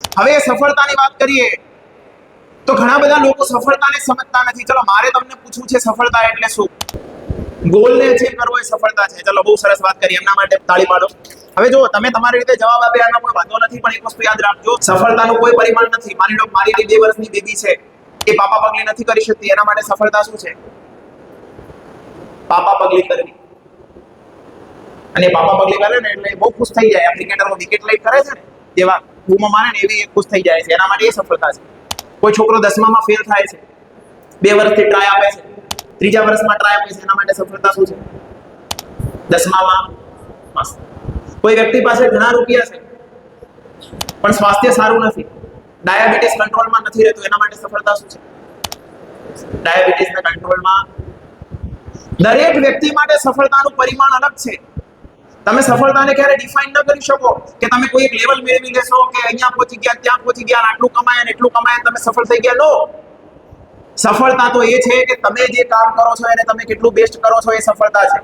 હવે સફળતાની વાત કરીએ તો ઘણા બધા લોકો સફળતાને સમજતા નથી. ચલો મારે તમને પૂછવું છે સફળતા એટલે શું? ગોલને અચીવ કરવો એ સફળતા છે. ચલો બહુ સરસ વાત કરી, એમના માટે તાળી પાડો. હવે જો તમે તમારી રીતે જવાબ આપ્યા એનો કોઈ વાંધો નથી, પણ એક વસ્તુ યાદ રાખજો, સફળતાનું કોઈ પરિમાણ નથી. માની લો મારી 2 વર્ષની બેબી છે, એ પાપા પગલી નથી કરી શકતી, એના માટે સફળતા શું છે? પાપા પગલી કરવી. અને પાપા પગલી કરે ને એટલે બહુ ખુશ થઈ જાય. ક્રિકેટરમાં વિકેટ લઈ કરે છે ને, જેવા બૂમો મારે ને એવી ખુશ થઈ જાય છે, એના માટે એ સફળતા છે. કોઈ છોકરો 10મામાં ફેલ થાય છે, 2 વર્ષથી ટ્રાય આપે છે, 3જા વર્ષમાં ટ્રાય આપે છે, એના માટે સફળતા શું છે? 10મામાં પાસ. કોઈ વ્યક્તિ પાસે ઘણા રૂપિયા છે પણ સ્વાસ્થ્ય સારું નથી, ડાયાબિટીસ કંટ્રોલમાં નથી રહેતું, એના માટે સફળતા શું છે? ડાયાબિટીસના કંટ્રોલમાં. દરેક વ્યક્તિ માટે સફળતાનું પરિમાણ અલગ છે. તમે સફળતાને ક્યારે ડિફાઇન ન કરી શકો કે તમે કોઈ એક લેવલ મેળવી લેશો કે અહીંયા પહોંચી ગયા, ત્યાં પહોંચી ગયા, આટલું કમાયા ને એટલું કમાયા તમે સફળ થઈ ગયા. નો, સફળતા તો એ છે કે તમે જે કામ કરો છો એને તમે કેટલું બેસ્ટ કરો છો, એ સફળતા છે.